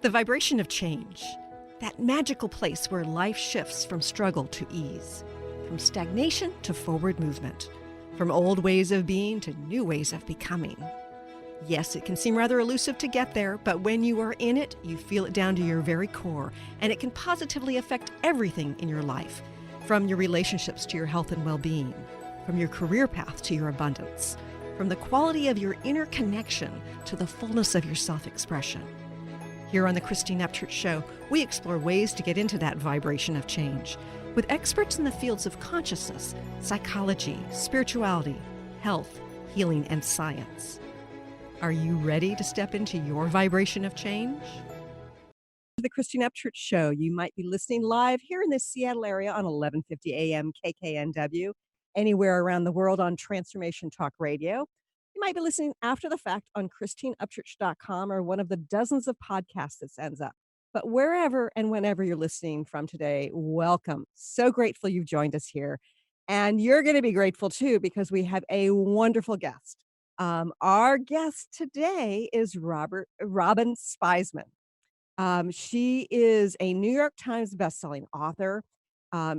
The vibration of change, that magical place where life shifts from struggle to ease, from stagnation to forward movement, from old ways of being to new ways of becoming. Yes, it can seem rather elusive to get there, but when you are in it, you feel it down to your very core, and it can positively affect everything in your life, from your relationships to your health and well-being, from your career path to your abundance, from the quality of your inner connection to the fullness of your self-expression. Here on the Christine Upchurch Show, we explore ways to get into that vibration of change with experts in the fields of consciousness, psychology, spirituality, health, healing, and science. Are you ready to step into your vibration of change? The Christine Upchurch Show. You might be listening live here in the Seattle area on 1150 AM KKNW, anywhere around the world on Transformation Talk Radio. You might be listening after the fact on ChristineUpchurch.com or one of the dozens of podcasts that sends up. But wherever and whenever you're listening from today, welcome. So grateful you've joined us here. And you're going to be grateful too, because we have a wonderful guest. Our guest today is Robyn Spizman. She is a New York Times bestselling author.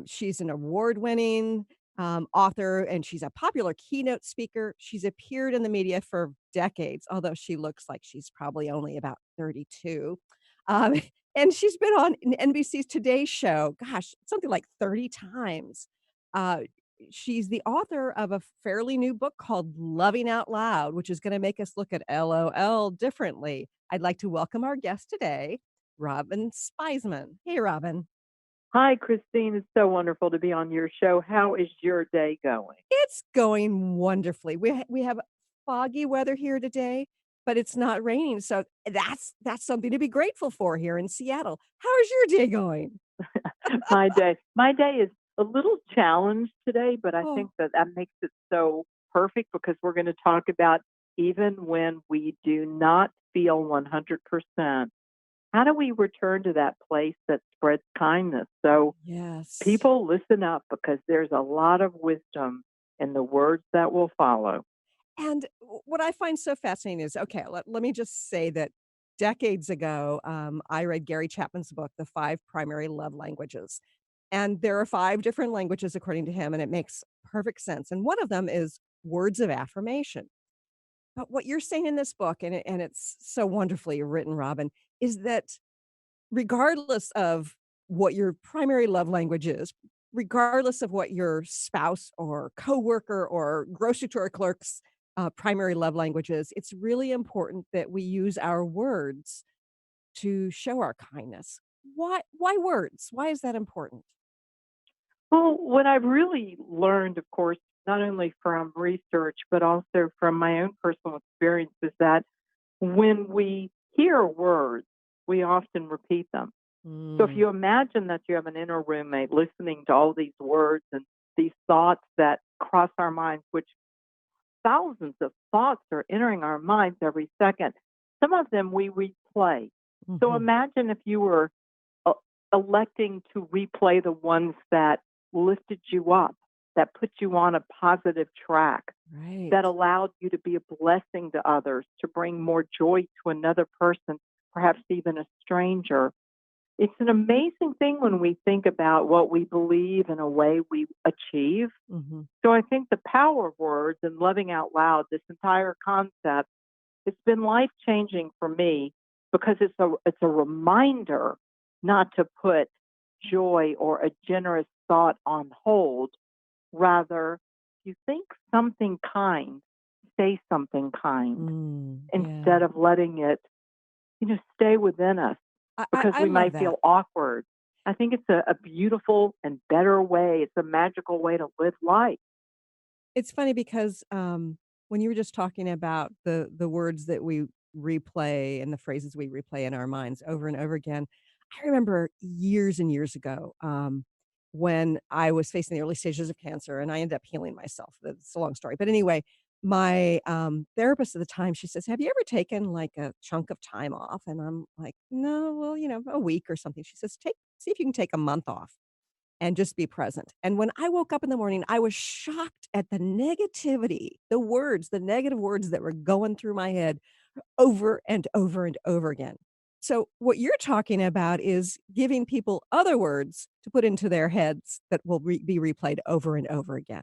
She's an award-winning author, and she's a popular keynote speaker. She's appeared in the media for decades, although she looks like she's probably only about 32. Um, and she's been on NBC's Today Show, gosh, something like 30 times. Uh, she's the author of a fairly new book called Loving Out Loud, which is going to make us look at LOL differently. I'd like to welcome our guest today, Robyn Spizman. Hey, Robyn. Hi, Christine. It's so wonderful to be on your show. How is your day going? It's going wonderfully. We have foggy weather here today, but it's not raining, so that's something to be grateful for here in Seattle. How is your day going? My day is a little challenged today, but I think Oh, that makes it so perfect because we're going to talk about even when we do not feel 100%, how do we return to that place that spreads kindness? So yes. people listen up because there's a lot of wisdom in the words that will follow. And what I find so fascinating is, okay, let me just say that decades ago, I read Gary Chapman's book, The Five Primary Love Languages. And there are five different languages, according to him, and it makes perfect sense. And one of them is words of affirmation. But what you're saying in this book, and it's so wonderfully written, Robyn, is that regardless of what your primary love language is, regardless of what your spouse or coworker or grocery store clerk's primary love language is, it's really important that we use our words to show our kindness. Why words? Why is that important? Well, what I've really learned, of course, not only from research, but also from my own personal experience, is that when we hear words, we often repeat them. So if Mm, you imagine that you have an inner roommate listening to all these words and these thoughts that cross our minds, which thousands of thoughts are entering our minds every second, some of them we replay. So mhm. imagine if you were uh, electing to replay the ones that lifted you up, that put you on a positive track, Right. that allowed you to be a blessing to others, to bring more joy to another person, perhaps even a stranger. It's an amazing thing when we think about what we believe and a way we achieve. Mhm. So I think the power of words and loving out loud, this entire concept, it's been life changing for me because it's a reminder not to put joy or a generous thought on hold. Rather, if you think something kind, say something kind Yeah. instead of letting it, stay within us because I we love might that. feel awkward. I think it's a beautiful and better way. It's a magical way to live life. It's funny because, when you were just talking about the words that we replay and the phrases we replay in our minds over and over again, I remember years and years ago, when I was facing the early stages of cancer, and I ended up healing myself. That's a long story, but anyway, my, therapist at the time, she says, "Have you ever taken, like, a chunk of time off?" And I'm like, "No, well, a week or something." She says, "Take see if you can take a month off." And just be present. And when I woke up in the morning, I was shocked at the negativity, the negative words that were going through my head over and over and over again. So, what you're talking about is giving people other words to put into their heads that will be replayed over and over again.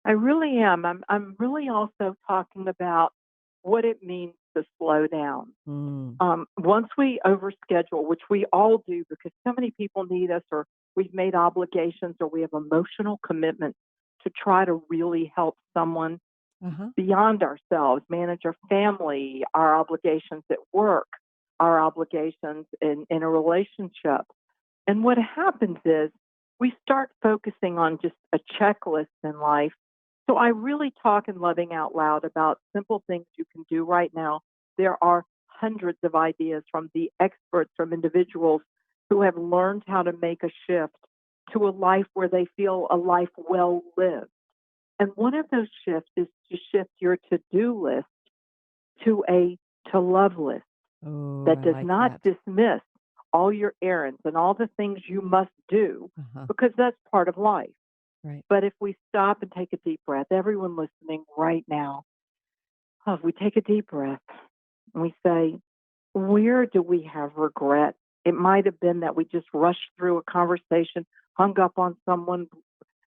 I really am. I'm really also talking about what it means to slow down. Mm. Once we overschedule, which we all do because so many people need us, or we've made obligations, or we have emotional commitments to try to really help someone Uh-huh. beyond ourselves, manage our family, our obligations at work, our obligations in a relationship. And what happens is we start focusing on just a checklist in life. So I really talk in Loving Out Loud about simple things you can do right now. There are hundreds of ideas from the experts, from individuals who have learned how to make a shift to a life where they feel a life well lived. And one of those shifts is to shift your to do list to a to love list Oh, that I does like not that. dismiss all your errands and all the things you must do Uh-huh. because that's part of life. Right. But if we stop and take a deep breath, everyone listening right now, if we take a deep breath and we say, where do we have regret? It might have been that we just rushed through a conversation, hung up on someone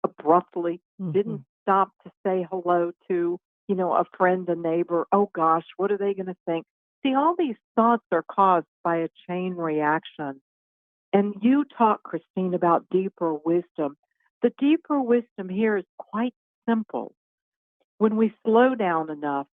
abruptly, didn't Mhm. stop to say hello to, a friend, a neighbor. Oh gosh, what are they going to think? See, all these thoughts are caused by a chain reaction. And you talk, Christine, about deeper wisdom. The deeper wisdom here is quite simple. When we slow down enough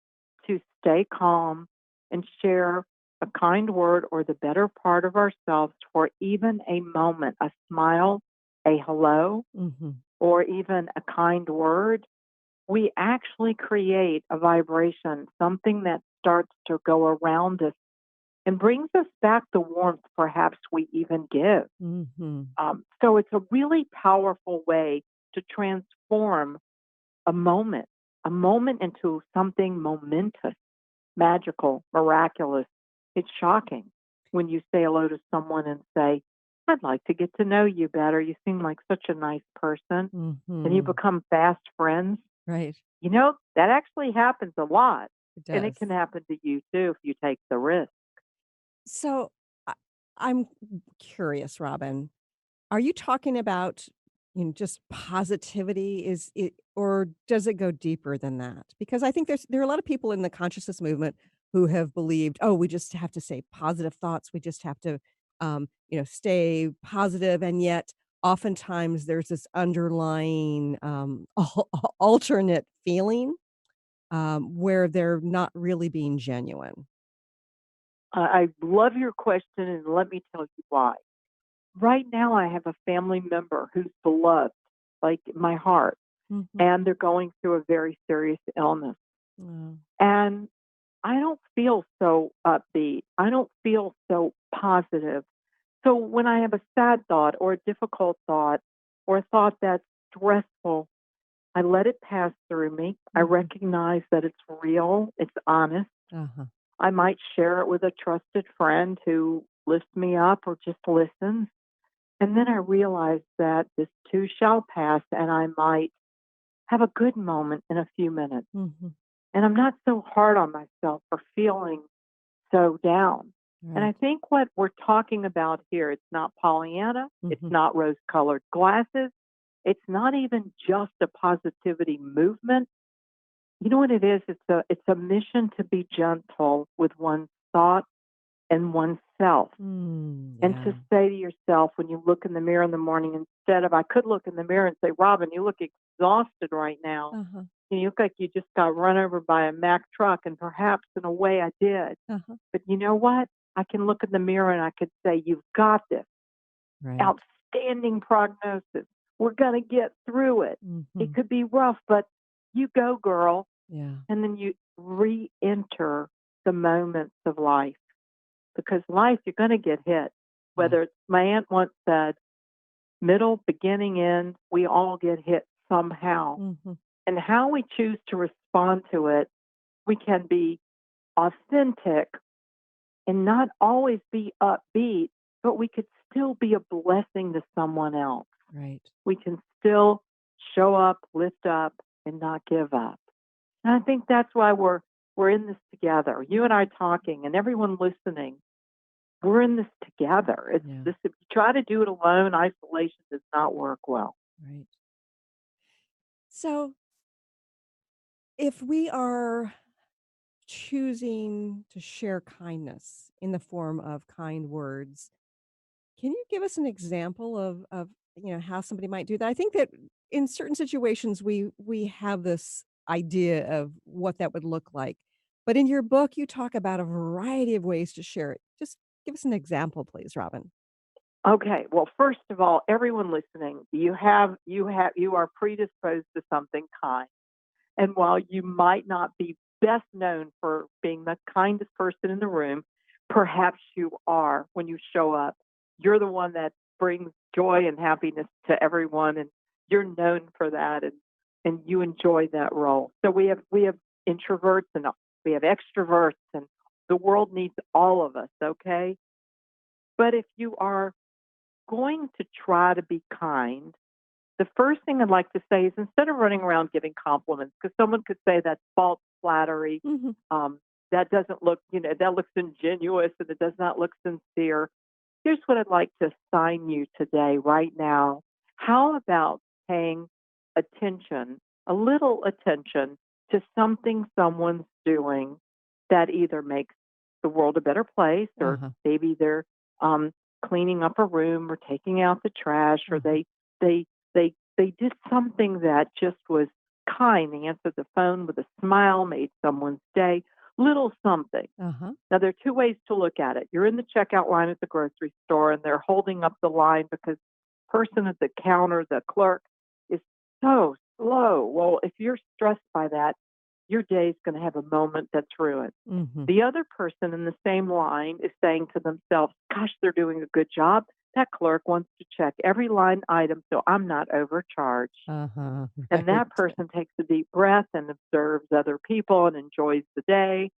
to stay calm and share a kind word or the better part of ourselves for even a moment, a smile, a hello, Mhm. or even a kind word, we actually create a vibration, something that starts to go around us and brings us back the warmth perhaps we even give. Mhm. So it's a really powerful way to transform a moment, a moment into something momentous, magical, miraculous. It's shocking when you say hello to someone and say, I'd like to get to know you better. You seem like such a nice person. And you Mhm. become fast friends. Right. That actually happens a lot. It And it does. can happen to you too if you take the risk. So, I I'm curious, Robin. Are you talking about, just positivity? Is it, or does it go deeper than that? Because I think there are a lot of people in the consciousness movement who have believed, "Oh, we just have to say positive thoughts. We just have to, stay positive," and yet oftentimes there's this underlying, alternate feeling, where they're not really being genuine. I love your question, and let me tell you why. Right now, I have a family member who's beloved, like my heart, Mhm. and they're going through a very serious illness. Oh. And I don't feel so upbeat. I don't feel so positive. So when I have a sad thought or a difficult thought or a thought that's stressful, I let it pass through me. I Mhm. recognize that it's real, it's honest. Uh-huh. I might share it with a trusted friend who lifts me up or just listens. And then I realize that this too shall pass, and I might have a good moment in a few minutes. Mhm. And I'm not so hard on myself for feeling so down. And I Right. think what we're talking about here, it's not Pollyanna, it's Mhm. not rose colored glasses, it's not even just a positivity movement. You know what it is? It's a mission to be gentle with one's thoughts and oneself. And to Yeah. say to yourself when you look in the mirror in the morning, instead of I could look in the mirror and say, Robin, you look exhausted right now. Uh-huh. You look like you just got run over by a Mack truck, and perhaps in a way I did. Uh-huh. But you know what? I can look in the mirror and I could say, You've got this. Right. Outstanding prognosis. We're going to get through it. It Mhm. could be rough, but you go, girl. Yeah. And then you re enter the moments of life because life, you're going to get hit. Yeah. Whether it's, my aunt once said, middle, beginning, end, we all get hit somehow. Mhm. And how we choose to respond to it, we can be authentic and not always be upbeat, but we could still be a blessing to someone else. Right. We can still show up, lift up, and not give up. And I think that's why we're in this together. You and I talking, and everyone listening. we're in this together. It's Yeah. this, if you try to do it alone, isolation does not work well. Right. So if we are choosing to share kindness in the form of kind words, can you give us an example of how somebody might do that? I think that in certain situations we have this idea of what that would look like. But in your book, you talk about a variety of ways to share it. Just give us an example, please, Robin. Okay. Well, first of all, everyone listening, you are predisposed to something kind. And while you might not be best known for being the kindest person in the room, perhaps you are when you show up. You're the one that brings joy and happiness to everyone, and you're known for that, and you enjoy that role. So we have introverts and we have extroverts, and the world needs all of us. Okay, but if you are going to try to be kind, the first thing I'd like to say is instead of running around giving compliments, because someone could say that's false flattery, Mhm. um, that doesn't look, that looks ingenuous and it does not look sincere. Here's what I'd like to assign you today, right now. How about paying attention, a little attention to something someone's doing that either makes the world a better place, or Uh-huh. maybe they're um, cleaning up a room or taking out the trash, or Uh-huh. they did something that just was kind. They answered the phone with a smile, made someone's day, little something. Uh-huh. Now, there are two ways to look at it. You're in the checkout line at the grocery store, and they're holding up the line because the person at the counter, the clerk, is so slow. Well, if you're stressed by that, your day is going to have a moment that's ruined. Mhm. The other person in the same line is saying to themselves, gosh, they're doing a good job. That clerk wants to check every line item so I'm not overcharged. Uh-huh. And Right. that person takes a deep breath and observes other people and enjoys the day,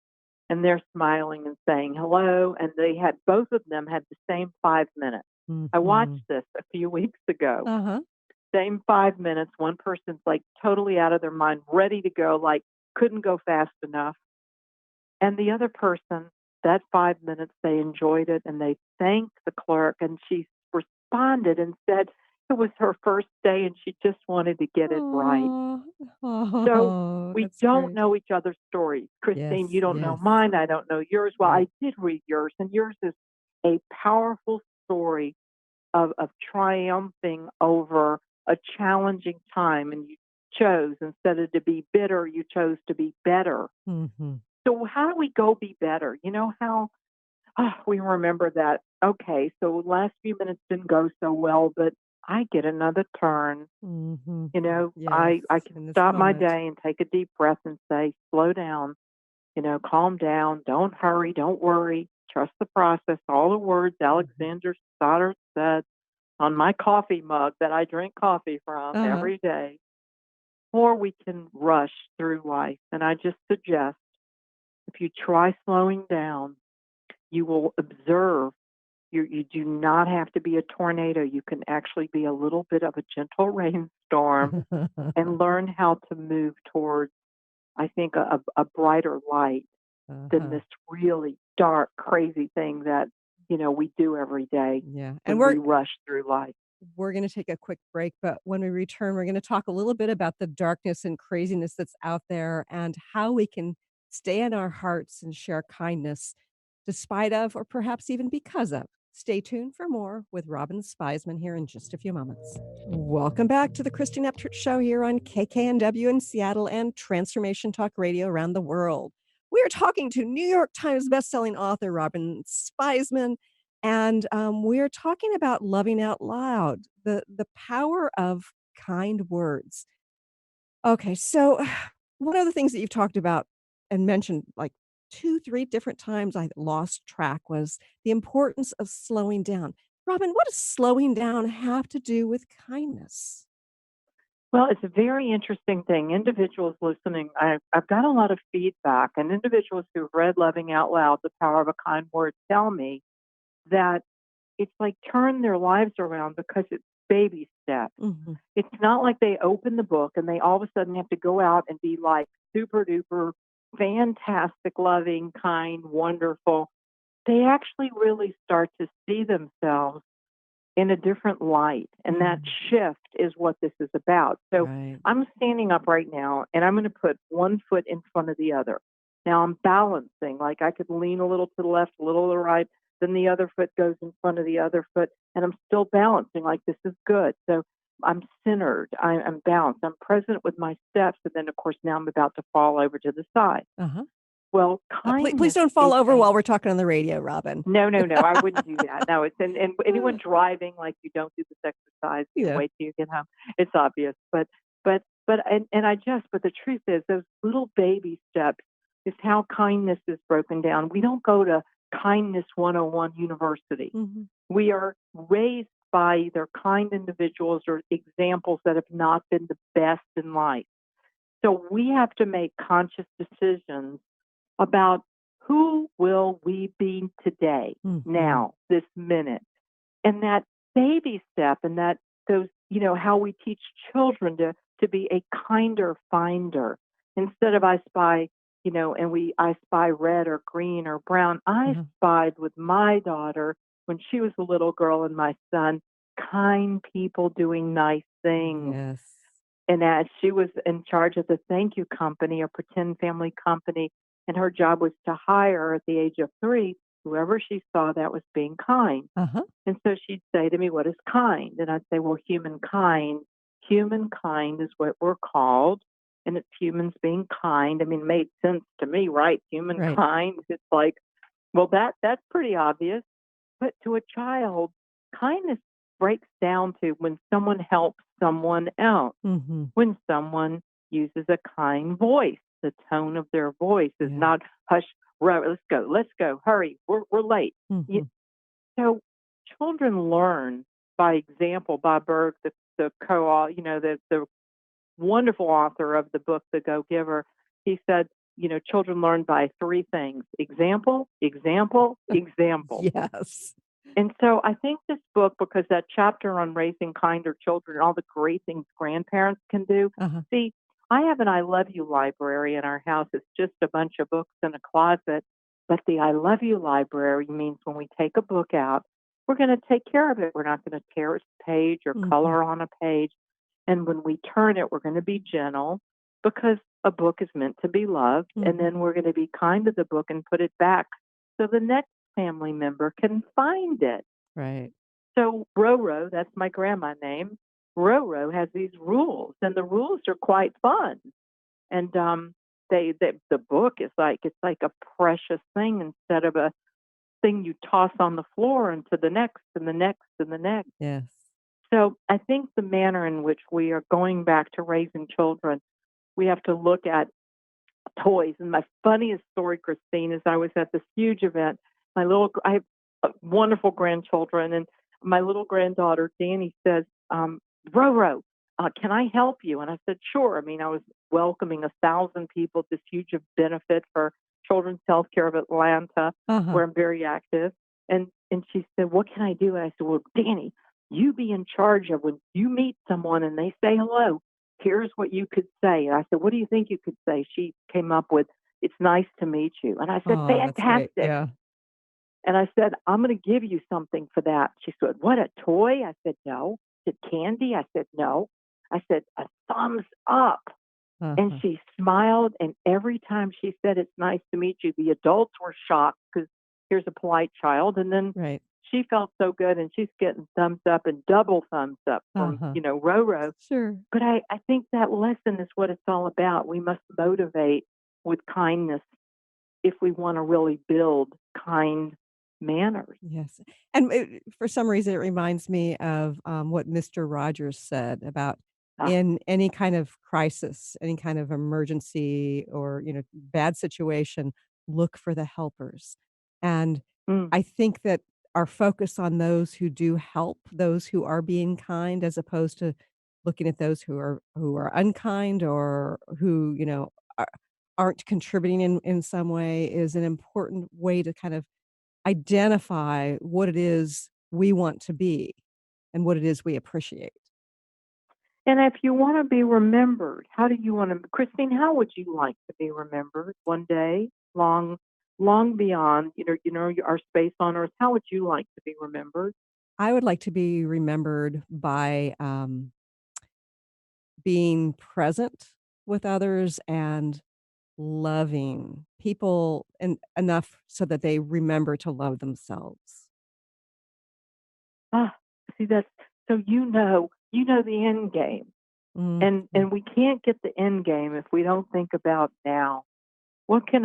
and they're smiling and saying hello, and both of them had the same 5 minutes. I watched Mhm. this a few weeks ago. Uh-huh. Same 5 minutes. One person's like totally out of their mind, ready to go, like couldn't go fast enough. And the other person, that 5 minutes, they enjoyed it and they thanked the clerk, and she responded and said it was her first day and she just wanted to get it right. Aw. So Oh, we that's don't great. know each other's stories. Christine, Yes, you don't know yes. mine. I don't know yours. Well, Right. I did read yours, and yours is a powerful story of triumphing over a challenging time. And you chose, instead of to be bitter, you chose to be better. Mhm. So, how do we go be better? You know how we remember that, okay, so last few minutes didn't go so well, but I get another turn. Mhm. I, Yes, I can in this stop my moment. day and take a deep breath and say, slow down, calm down, don't hurry, don't worry, trust the process. All the words Mhm. Alexander Stoddard said on my coffee mug that I drink coffee from Uh-huh. every day. Or we can rush through life. And I just suggest, if you try slowing down, you will observe. You do not have to be a tornado. You can actually be a little bit of a gentle rainstorm and learn how to move towards, I think, a brighter light than Uh-huh. this really dark, crazy thing that, we do every day Yeah, and when we rush through life. we're gonna take a quick break, but when we return, we're gonna talk a little bit about the darkness and craziness that's out there and how we can stay in our hearts and share kindness despite of or perhaps even because of. Stay tuned for more with Robyn Spizman here in just a few moments. Welcome back to the Christine Upchurch Show here on KKNW in Seattle and Transformation Talk Radio around the world. We are talking to New York Times bestselling author Robyn Spizman, and we're talking about loving out loud, the power of kind words. Okay, so one of the things that you've talked about and mentioned like 2, 3 different times, I lost track, was the importance of slowing down. Robyn, what does slowing down have to do with kindness? Well, it's a very interesting thing. Individuals listening, I've got a lot of feedback, and individuals who've read Loving Out Loud, The Power of a Kind Word, tell me that it's like turned their lives around because it's baby steps. Mhm. It's not like they open the book and they all of a sudden have to go out and be like super duper fantastic, loving, kind, wonderful. they actually really start to see themselves in a different light. And that Mm, shift is what this is about. So right. I'm standing up right now and I'm going to put one foot in front of the other. Now I'm balancing, like I could lean a little to the left, a little to the right, then the other foot goes in front of the other foot, and I'm still balancing, like this is good. So I'm centered, I'm balanced, I'm present with my steps. And then, of course, now I'm about to fall over to the side. Uh-huh. Well, Please kindness don't fall is over a while we're talking on the radio, Robin. no, no, no, I wouldn't do that. No, it's and anyone driving, like, you don't do this exercise, you Yeah. wait till you get home. It's obvious, but the truth is those little baby steps is how kindness is broken down. We don't go to Kindness 101 University. Mhm. We are raised by either kind individuals or examples that have not been the best in life. So we have to make conscious decisions about who will we be today, Mhm. now, this minute. And that baby step and that those, how we teach children to be a kinder finder instead of I spy, I spy red or green or brown. I Uh-huh. spied with my daughter when she was a little girl and my son, kind people doing nice things. Yes. And as she was in charge of the thank you company, a pretend family company, and her job was to hire at the age of 3 whoever she saw that was being kind. Uh-huh. And so she'd say to me, "What is kind?" And I'd say, "Well, humankind. Humankind is what we're called, and it's humans being kind." I mean, it made sense to me, right? Right. Humankind. It's like, well, that's pretty obvious. But to a child, kindness breaks down to when someone helps someone else, Mhm. when someone uses a kind voice. The tone of their voice is Yeah. not hush, let's go, hurry, we're late. Mhm. So children learn by example. Bob Berg, the co the wonderful author of the book, The Go Giver, he said, children learn by three things: example, example, example. Yes. And so I think this book, because that chapter on raising kinder children and all the great things grandparents can do. Uh-huh. See, I have an I Love You library in our house. It's just a bunch of books in a closet. But the I Love You library means when we take a book out, we're going to take care of it. We're not going to tear its page or Mhm. color on a page. And when we turn it, we're going to be gentle because a book is meant to be loved. And Mhm. then we're going to be kind to the book and put it back so the next family member can find it. Right. So Roro, that's my grandma name. Roro has these rules, and the rules are quite fun. And the book is like it's like a precious thing instead of a thing you toss on the floor into the next and the next and the next. Yes. So I think the manner in which we are going back to raising children, we have to look at toys. And my funniest story, Christine, is I was at this huge event. I have wonderful grandchildren, and my little granddaughter Danny says, "Roro, can I help you?" And I said, "Sure." I mean, I was welcoming 1,000 people at this huge benefit for Children's Healthcare of Atlanta, Uh-huh. where I'm very active. And she said, "What can I do?" And I said, "Well, Danny, you be in charge of when you meet someone and they say hello, here's what you could say." And I said, "What do you think you could say?" She came up with, "It's nice to meet you." And I said, Oh, that's great. "Fantastic." Yeah. And I said, "I'm going to give you something for that." She said, "What, a toy?" I said, "No." She said, "Candy?" I said, "No." I said, "A thumbs up." And Uh-huh. she smiled. And every time she said, "It's nice to meet you," the adults were shocked because here's a polite child. And then Right. she felt so good, and she's getting thumbs up and double thumbs up from, Uh-huh. Roro. Sure. But I think that lesson is what it's all about. We must motivate with kindness if we want to really build kind manners. Yes. And for some reason, it reminds me of what Mr. Rogers said about Ah, in any kind of crisis, any kind of emergency or, bad situation, look for the helpers. And mm, I think that our focus on those who do help, those who are being kind, as opposed to looking at those who are unkind or who, are, aren't contributing in some way is an important way to kind of identify what it is we want to be and what it is we appreciate. and if you want to be remembered, how do you want to, Christine? How would you like to be remembered one day? Long? long beyond, our space on earth. How would you like to be remembered? I would like to be remembered by, being present with others and loving people enough so that they remember to love themselves. Ah, see, that's so you know the end game. Mhm. And we can't get the end game if we don't think about now. What can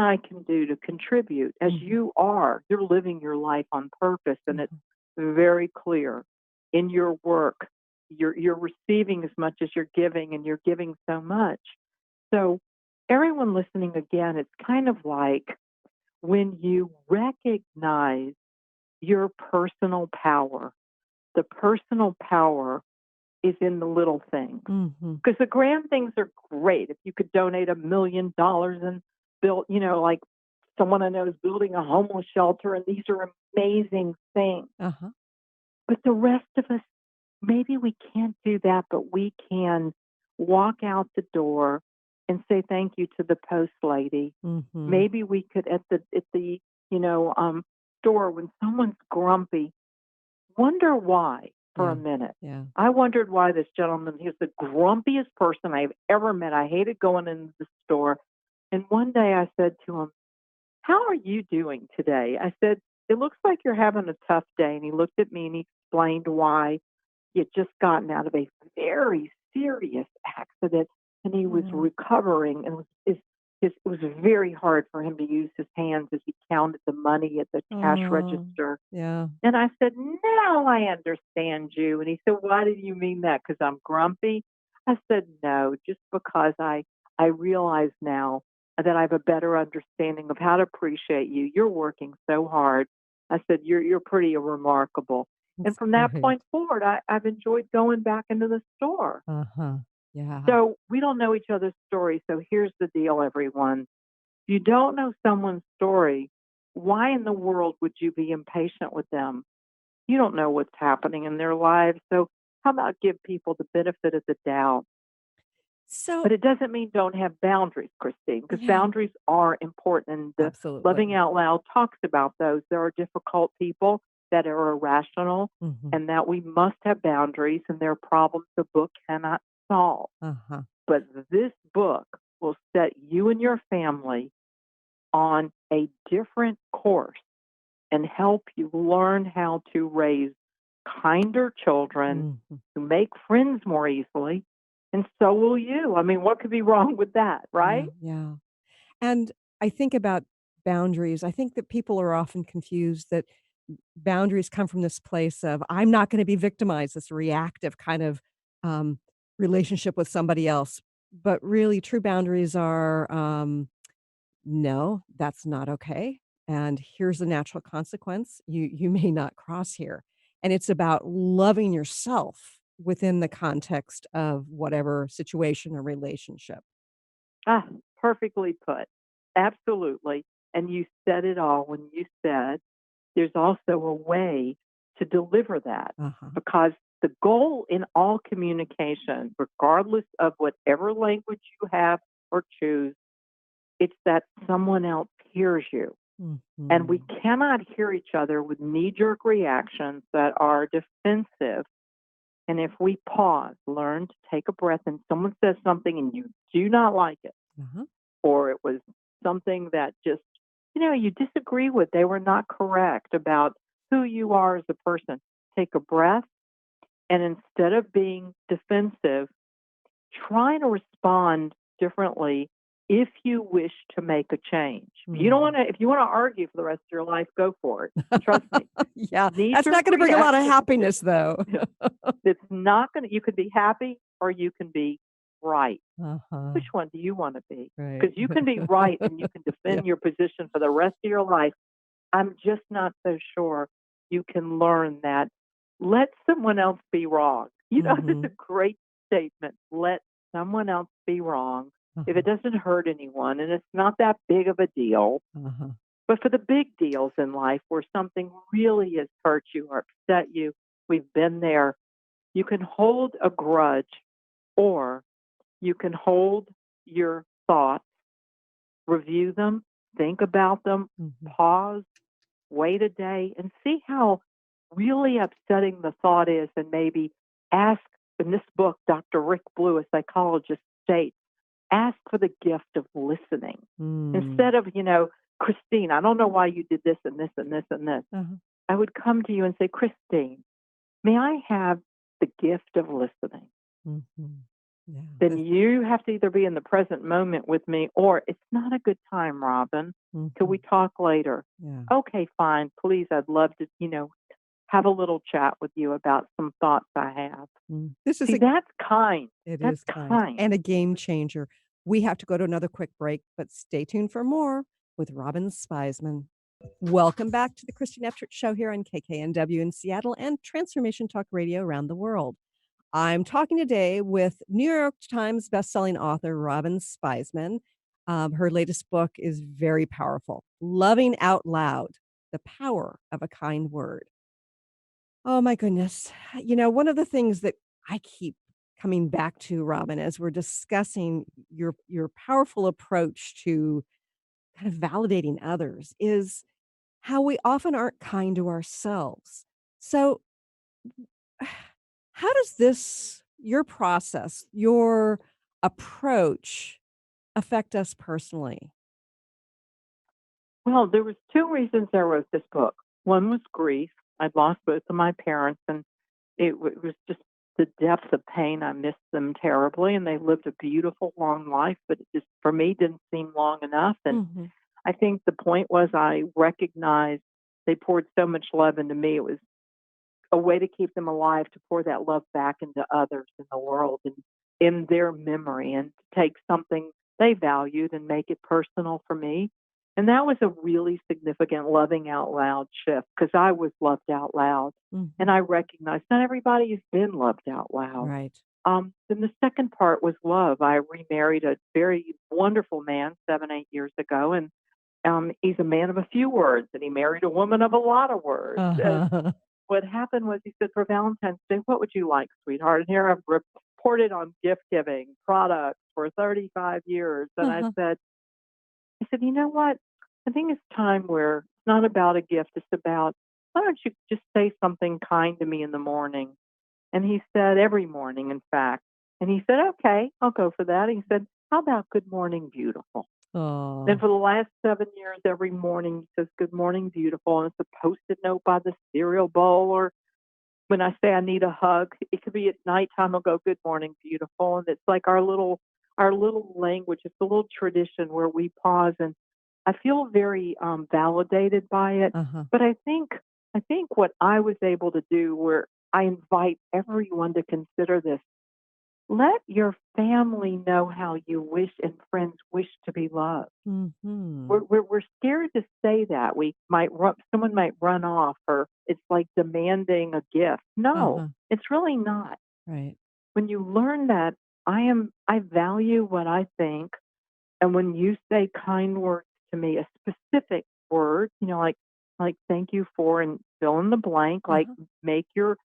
do to contribute? As Mhm. you're living your life on purpose, and it's Mhm. very clear in your work. You're receiving as much as you're giving, and you're giving so much. So, everyone listening again, it's kind of like when you recognize your personal power. The personal power is in the little things. Mhm. Because the grand things are great. If you could donate $1 million and build, like someone I know is building a homeless shelter, and these are amazing things. Uh-huh. But the rest of us, maybe we can't do that, but we can walk out the door and say thank you to the post lady. Mhm. Maybe we could at the you know store when someone's grumpy. Wonder why for a Yeah. minute. Yeah. I wondered why this gentleman, he was the grumpiest person I've ever met. I hated going into the store. And one day I said to him, "How are you doing today?" I said, "It looks like you're having a tough day." And he looked at me and he explained why he had just gotten out of a very serious accident and he was Oh, recovering, and it was very hard for him to use his hands as he counted the money at the cash oh, register. yeah. And I said, "Now I understand you." And he said, "Why did you mean that? Because I'm grumpy?" I said, "No, just because I realize now that I have a better understanding of how to appreciate you. You're working so hard." I said, "You're pretty remarkable." And That's from that great. point forward, I've enjoyed going back into the store. Uh-huh. Yeah. So we don't know each other's stories. So here's the deal, everyone. If you don't know someone's story, why in the world would you be impatient with them? You don't know what's happening in their lives. So how about give people the benefit of the doubt? So But it doesn't mean don't have boundaries, Christine, because yeah, boundaries are important. And the Loving absolutely. Out Loud talks about those. There are difficult people that are irrational Mhm. and that we must have boundaries, and there are problems the book cannot solve. Uh-huh. But this book will set you and your family on a different course and help you learn how to raise kinder children Mhm. who make friends more easily. And so will you. I mean, what could be wrong with that, Yeah, right? yeah. And I think about boundaries. I think that people are often confused that boundaries come from this place of, I'm not gonna be victimized, this reactive kind of, um, relationship with somebody else. But really, true boundaries are, "No, that's not okay, and here's the natural consequence. You may not cross here." And it's about loving yourself within the context of whatever situation or relationship. Ah, perfectly put. Absolutely. And you said it all when you said there's also a way to deliver that, Uh-huh. because the goal in all communication, regardless of whatever language you have or choose, it's that someone else hears you. And we Mhm. cannot hear each other with knee jerk reactions that are defensive. And if we pause, learn to take a breath, and someone says something and you do not like it, Uh-huh. or it was something that just, you disagree with, they were not correct about who you are as a person, take a breath. And instead of being defensive, try to respond differently if you wish to make a change. Mhm. If you want to argue for the rest of your life, go for it. Trust me. Yeah, Knee that's jerk not gonna bring a lot of reaction. happiness, though. It's not going to, you can be happy or you can be right. Uh-huh. Which one do you want to be? Right. Because you can be right and you can Yeah. defend your position for the rest of your life. I'm just not so sure you can learn that. Let someone else be wrong. That's a Mhm. great statement. Let someone else be wrong if Uh-huh. it doesn't hurt anyone and it's not that big of a deal. Uh-huh. But for the big deals in life where something really has hurt you or upset you, we've been there. You can hold a grudge, or you can hold your thoughts, review them, think about them, Mhm. pause, wait a day, and see how really upsetting the thought is, and maybe ask. In this book, Dr. Rick Blue, a psychologist, states, ask for the gift of listening. Mm. Instead of, Christine, I don't know why you did this and this and this and this. Uh-huh. I would come to you and say, Christine, may I have the gift of listening? Mhm. Yeah. Then you have to either be in the present moment with me or it's not a good time, Robin. Could we Mhm. talk later? Yeah. Okay, fine. Please, I'd love to, have a little chat with you about some thoughts I have. This is See, a that's kind. it That's is kind kind. and a game changer. We have to go to another quick break, but stay tuned for more with Robyn Spizman. Welcome back to the Christian Upchurch Show here on KKNW in Seattle and Transformation Talk Radio around the world. I'm talking today with New York Times bestselling author Robyn Spizman. Her latest book is very powerful, Loving Out Loud, The Power of a Kind Word. Oh my goodness. One of the things that I keep coming back to, Robyn, as we're discussing your powerful approach to kind of validating others is how we often aren't kind to ourselves. So, how does your process, your approach affect us personally? Well, there was two reasons I wrote this book. One was grief. I'd lost both of my parents, and it was just the depth of pain. I missed them terribly, and they lived a beautiful, long life, but it just, for me, didn't seem long enough. And Mhm. I think the point was I recognized they poured so much love into me. It was a way to keep them alive, to pour that love back into others in the world and in their memory, and to take something they valued and make it personal for me. And that was a really significant loving out loud shift because I was loved out loud. And Mhm. I recognized not everybody has been loved out loud. Right. Then the second part was love. I remarried a very wonderful man 7, 8 years ago, and he's a man of a few words, and he married a woman of a lot of words. And Uh-huh. what happened was he said, for Valentine's Day, what would you like, sweetheart? And here I've reported on gift giving products for 35 years. And Uh-huh. I said, you know what? I think it's time where it's not about a gift. It's about, why don't you just say something kind to me in the morning? And he said, every morning, in fact. And he said, okay, I'll go for that. He said, how about good morning, beautiful? Then Oh. for the last 7 years, every morning he says, good morning, beautiful. And it's a post-it note by the cereal bowl, or when I say I need a hug, it could be at nighttime. I'll go, "Good morning, beautiful," and it's like our little language. It's a little tradition where we pause, and I feel very validated by it. Uh-huh. But I think what I was able to do, where I invite everyone to consider this: let your family know how you wish and friends wish to be loved. We're, Mhm. we're, we're scared to say that. Someone might run off, or it's like demanding a gift. No, Uh-huh. it's really not. Right. When you learn that I value what I think, and when you say kind words to me, a specific word, like thank you for, and fill in the blank, like Uh-huh. make your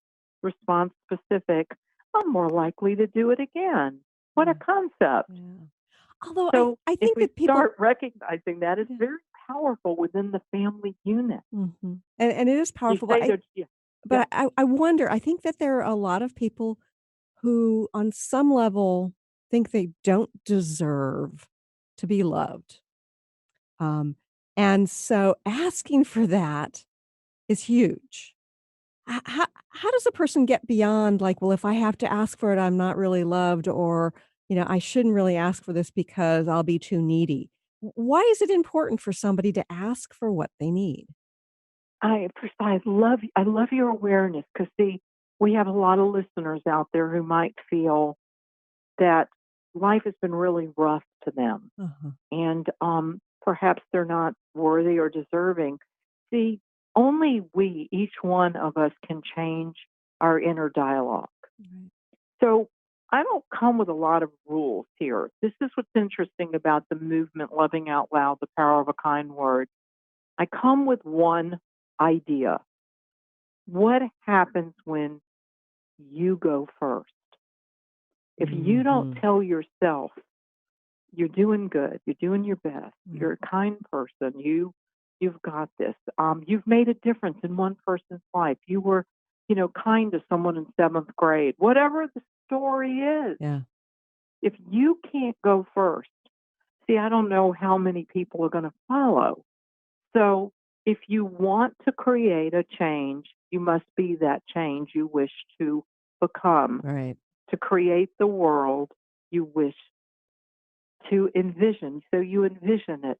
response specific, I'm more likely to do it again. What a Yeah. concept. Yeah. Although I So I if think we that people start recognizing that, it's yeah. very powerful within the family unit. Mhm. And it is You powerful, say that, yeah, yeah. but I wonder, I think that there are a lot of people who, on some level, think they don't deserve to be loved. Um, and so asking for that is huge. How does a person get beyond, like, well, if I have to ask for it, I'm not really loved, or, I shouldn't really ask for this because I'll be too needy? Why is it important for somebody to ask for what they need? I love your awareness, because see, we have a lot of listeners out there who might feel that life has been really rough to them, Uh-huh. and perhaps they're not worthy or deserving. See, only we, each one of us, can change our inner dialogue. Right. So I don't come with a lot of rules here. This is what's interesting about the movement, Loving Out Loud, the Power of a Kind Word. I come with one idea. What happens when you go first? If you don't Mhm. tell yourself You're doing good. You're doing your best. Mm. You're a kind person. You've got this. You've made a difference in one person's life. You were, kind to someone in seventh grade. Whatever the story is, Yeah. if you can't go first, see, I don't know how many people are going to follow. So if you want to create a change, you must be that change you wish to become, Right. to create the world you wish to envision. So you envision it.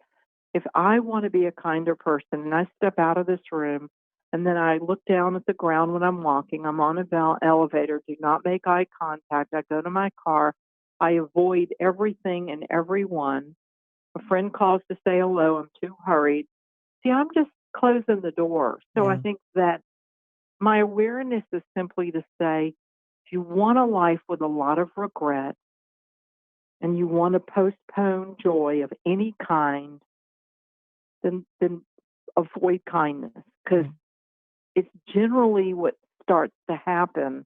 If I want to be a kinder person and I step out of this room and then I look down at the ground when I'm walking, I'm on an elevator, do not make eye contact. I go to my car. I avoid everything and everyone. A friend calls to say hello. I'm too hurried. See, I'm just closing the door. So I Yeah. think that my awareness is simply to say, if you want a life with a lot of regret and you want to postpone joy of any kind, then avoid kindness because Right. it's generally what starts to happen.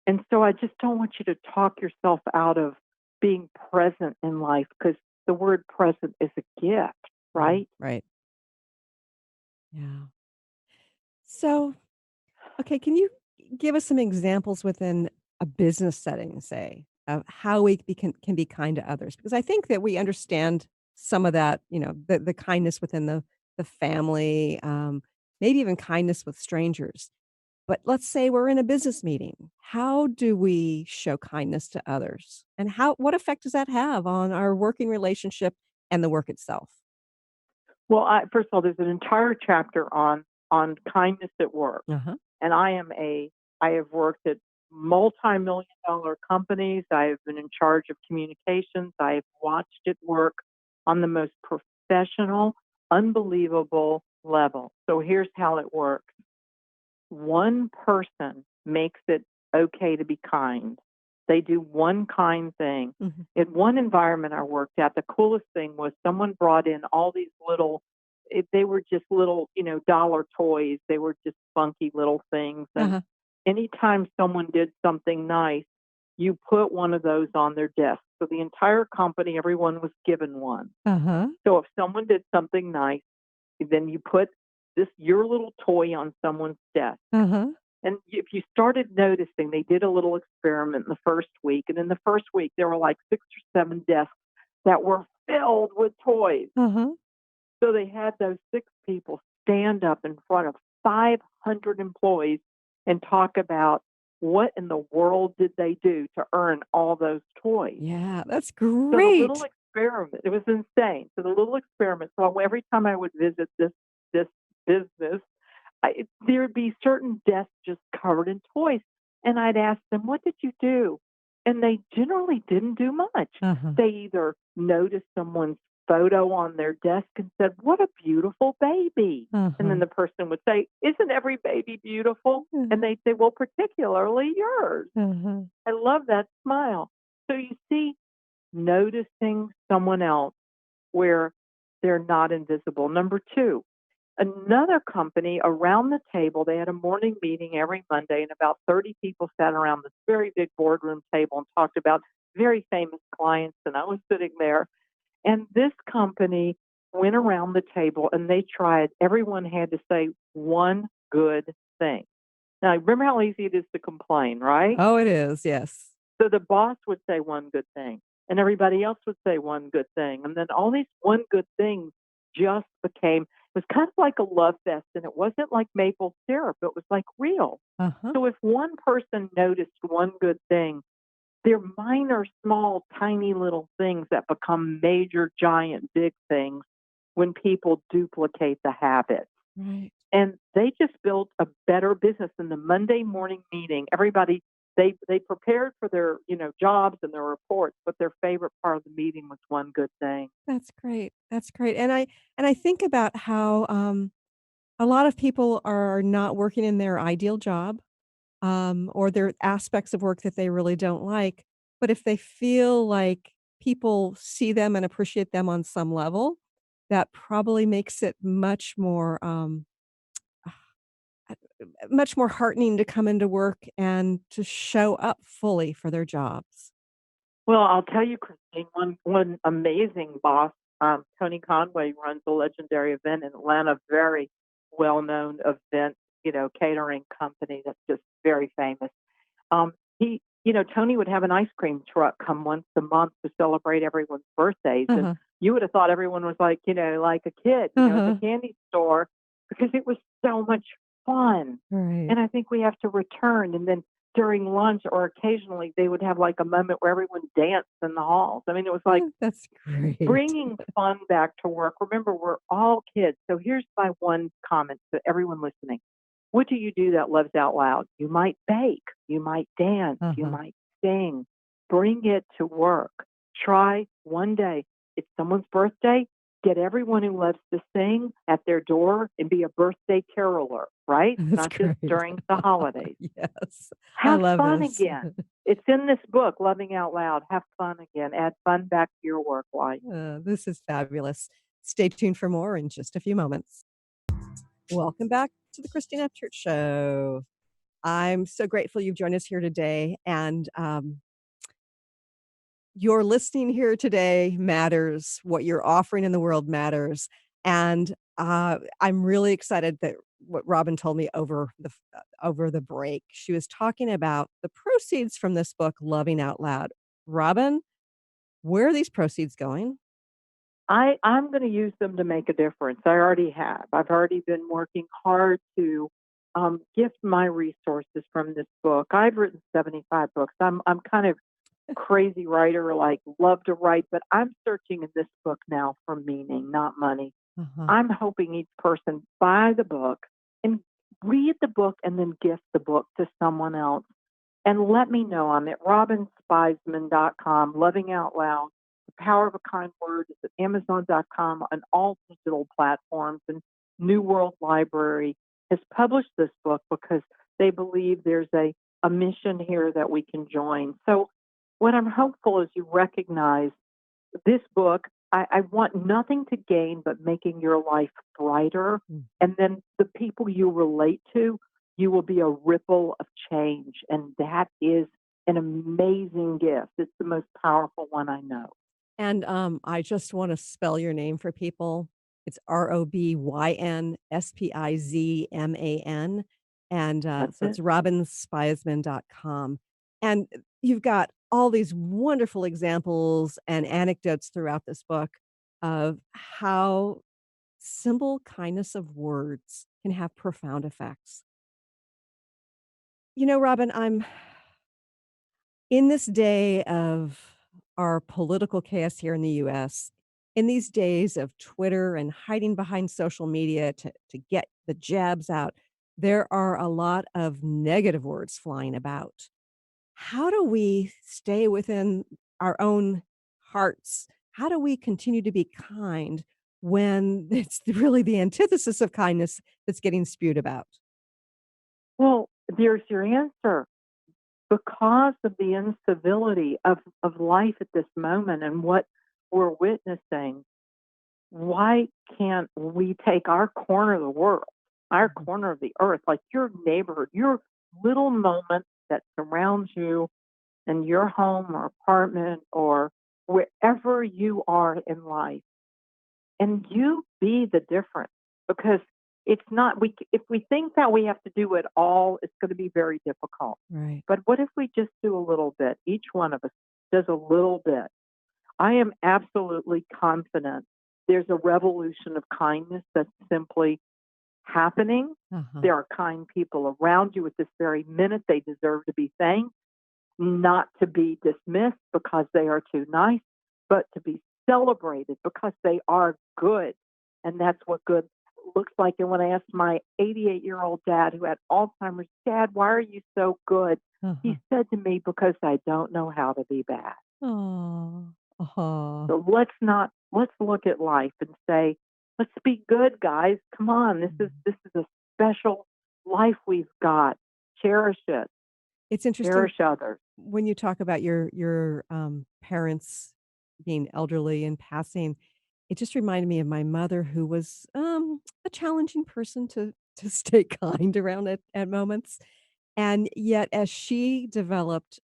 And so I just don't want you to talk yourself out of being present in life because the word present is a gift, Mm. right? Right. Yeah. So, okay, can you give us some examples within a business setting, say, of how can be kind to others? Because I think that we understand some of that, the kindness within the family, maybe even kindness with strangers. But let's say we're in a business meeting. How do we show kindness to others? And what effect does that have on our working relationship and the work itself? Well, first of all, there's an entire chapter on kindness at work, Uh-huh. and I have worked at multi-million dollar companies. I have been in charge of communications. I have watched it work on the most professional, unbelievable level. So here's how it works. One person makes it okay to be kind. They do one kind thing. Mhm. In one environment I worked at, the coolest thing was someone brought in all these they were just little, dollar toys. They were just funky little things. And Uh-huh. anytime someone did something nice, you put one of those on their desk. So the entire company, everyone was given one. Uh-huh. So if someone did something nice, then you put your little toy on someone's desk. Uh-huh. And if you started noticing, they did a little experiment in the first week. And in the first week, there were like 6 or 7 desks that were filled with toys. Uh-huh. So they had those 6 people stand up in front of 500 employees and talk about what in the world did they do to earn all those toys. Yeah, that's So the little great. experiment, it was insane. So the little experiment, so every time I would visit this business, there'd be certain desks just covered in toys, and I'd ask them, "What did you do?" And they generally didn't do much. Uh-huh. They either noticed someone's photo on their desk and said, "What a beautiful baby," and then Uh-huh. the person would say, "Isn't every baby beautiful?" And Uh-huh. they'd say, "Well, particularly yours." Uh-huh. I love that smile. So you see, noticing someone else where they're not invisible. Number two, another company around the table, they had a morning meeting every Monday, and about 30 people sat around this very big boardroom table and talked about very famous clients. And I was sitting there, and this company went around the table and they tried, everyone had to say one good thing. Now, remember how easy it is to complain, right? Oh, it is, yes. So the boss would say one good thing, and everybody else would say one good thing. And then all these one good things just became, it was kind of like a love fest, and it wasn't like maple syrup, it was like real. Uh-huh. So if one person noticed one good thing, they're minor, small, tiny little things that become major, giant, big things when people duplicate the habit. Right. And they just built a better business. In the Monday morning meeting, everybody, they prepared for their, jobs and their reports, but their favorite part of the meeting was one good thing. That's great. That's great. And I think about how a lot of people are not working in their ideal job, or there are aspects of work that they really don't like. But if they feel like people see them and appreciate them on some level, that probably makes it much more heartening to come into work and to show up fully for their jobs. Well, I'll tell you, Christine, one amazing boss, Tony Conway runs a legendary event in Atlanta, very well-known event, catering company that's just very famous. Tony would have an ice cream truck come once a month to celebrate everyone's birthdays, and Uh-huh. you would have thought everyone was like, like a kid, at the Uh-huh. candy store because it was so much fun. Right. And I think we have to return. And then during lunch or occasionally they would have like a moment where everyone danced in the halls. I mean, it was like That's great. bringing fun back to work. Remember, we're all kids. So here's my one comment to everyone listening. What do you do that loves out loud? You might bake, you might dance, you Uh-huh. might sing. Bring it to work. Try one day. It's someone's birthday. Get everyone who loves to sing at their door and be a birthday caroler, right? That's Not just great. during the holidays. Yes. I Have love fun this. again. It's in this book, Loving Out Loud. Have fun again. Add fun back to your work life. This is fabulous. Stay tuned for more in just a few moments. Welcome back to the Christine Upchurch Show. I'm so grateful you've joined us here today, and your listening here today matters. What you're offering in the world matters, and I'm really excited that what Robin told me over the break. She was talking about the proceeds from this book, Loving Out Loud. Robin, where are these proceeds going? I'm going to use them to make a difference. I already have. I've already been working hard to gift my resources from this book. I've written 75 books. I'm kind of crazy writer, like love to write, but I'm searching in this book now for meaning, not money. Uh-huh. I'm hoping each person buy the book and read the book and then gift the book to someone else. And let me know. I'm at robinspizman.com, Loving Out Loud. The Power of a Kind Word is at amazon.com on all digital platforms. And New World Library has published this book because they believe there's a mission here that we can join. So, what I'm hopeful is you recognize this book. I want nothing to gain but making your life brighter. Mm. And then the people you relate to, you will be a ripple of change. And that is an amazing gift. It's the most powerful one I know. And, I just wanna spell your name for people. It's ROBYN SPIZMAN, and, That's so it's it. robinspizman.com. And you've got all these wonderful examples and anecdotes throughout this book of how simple kindness of words can have profound effects. Robin, I'm in this day of our political chaos here in the US, in these days of Twitter and hiding behind social media to get the jabs out, there are a lot of negative words flying about. How do we stay within our own hearts? How do we continue to be kind when it's really the antithesis of kindness that's getting spewed about? Well, there's your answer. Because of the incivility of life at this moment and what we're witnessing, why can't we take our corner of the world, our Mhm. corner of the earth, like your neighborhood, your little moment that surrounds you in your home or apartment or wherever you are in life, and you be the difference? Because it's not we if we think that we have to do it all, it's going to be very difficult. Right. But what if we just do a little bit? Each one of us does a little bit. I am absolutely confident there's a revolution of kindness that's simply happening. Uh-huh. There are kind people around you at this very minute. They deserve to be thanked, not to be dismissed because they are too nice, but to be celebrated because they are good. And that's what good looks like. And when I asked my 88-year-old dad who had Alzheimer's, Dad, why are you so good? Uh-huh. He said to me, because I don't know how to be bad. Aw. Aw. So let's look at life and say, let's be good, guys. Come on. Mhm. This is a special life we've got. Cherish it. It's interesting Cherish others. when you talk about your parents being elderly and passing. It just reminded me of my mother who was, a challenging person to stay kind around at moments, and yet as she developed,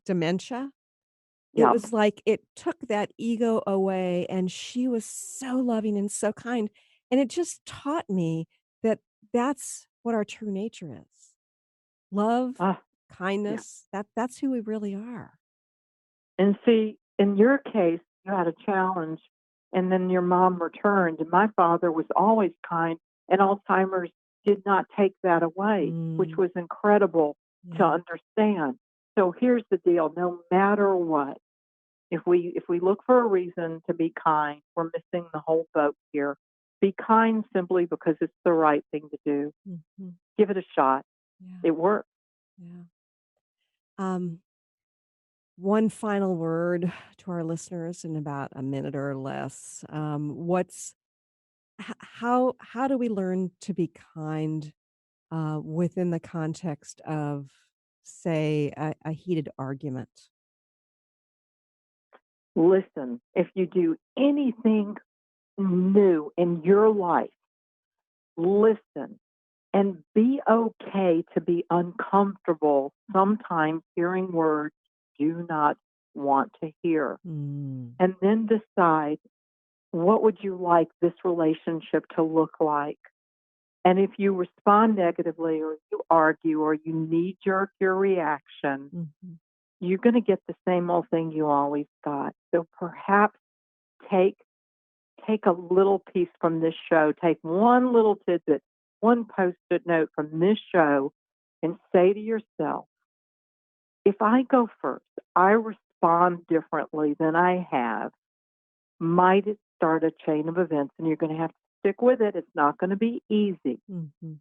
dementia, it Yep. was like it took that ego away, and she was so loving and so kind, and it just taught me that that's what our true nature is. Love, Ah, yeah. kindness, that's who we really are. And see, in your case, you had a challenge, and then your mom returned. And my father was always kind, and Alzheimer's did not take that away, which Mm, was incredible to yeah. understand. So here's the deal: no matter what, if we look for a reason to be kind, we're missing the whole boat here. Be kind simply because it's the right thing to do. Mhm. Give it a shot. Yeah, It works. yeah. Um, one final word to our listeners in about a minute or less. How do we learn to be kind within the context of, say, a heated argument? Listen, if you do anything new in your life, listen and be okay to be uncomfortable sometimes hearing words you do not want to hear. Mm, And then decide, what would you like this relationship to look like? And if you respond negatively or you argue or you knee jerk your reaction, mhm, you're going to get the same old thing you always got. So perhaps take take a little piece from this show, take one little tidbit, one post-it note from this show, and say to yourself, if I go first, I respond differently than I have, might it start a chain of events? And you're going to have to stick with it. It's not going to be easy, mhm.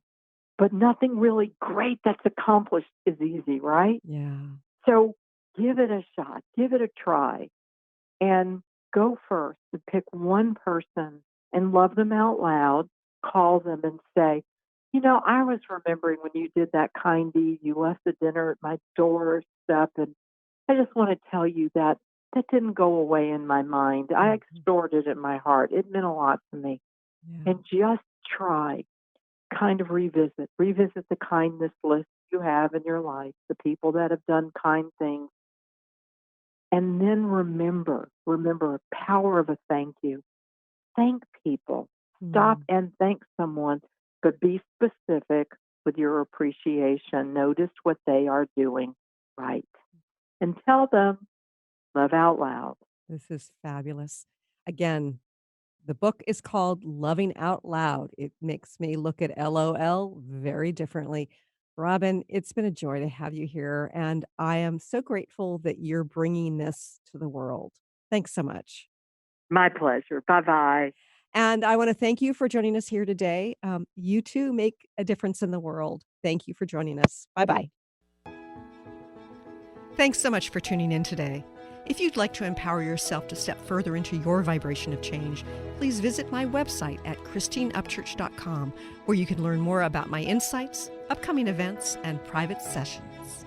but nothing really great that's accomplished is easy, right? Yeah. So give it a shot, give it a try, and go first and pick one person and love them out loud. Call them and say, I was remembering when you did that kind deed. You left the dinner at my doorstep, and I just want to tell you that that didn't go away in my mind. I Mhm. stored it in my heart. It meant a lot to me. Yeah. And just try, kind of revisit the kindness list you have in your life, the people that have done kind things. And then remember the power of a thank you. Thank people. Stop Mm. and thank someone, but be specific with your appreciation. Notice what they are doing right. And tell them, love out loud. This is fabulous. Again, the book is called Loving Out Loud. It makes me look at LOL very differently. Robyn, it's been a joy to have you here, and I am so grateful that you're bringing this to the world. Thanks so much. My pleasure. Bye bye. And I want to thank you for joining us here today. You too make a difference in the world. Thank you for joining us. Bye bye. Thanks so much for tuning in today. If you'd like to empower yourself to step further into your vibration of change, please visit my website at christineupchurch.com, where you can learn more about my insights, upcoming events, and private sessions.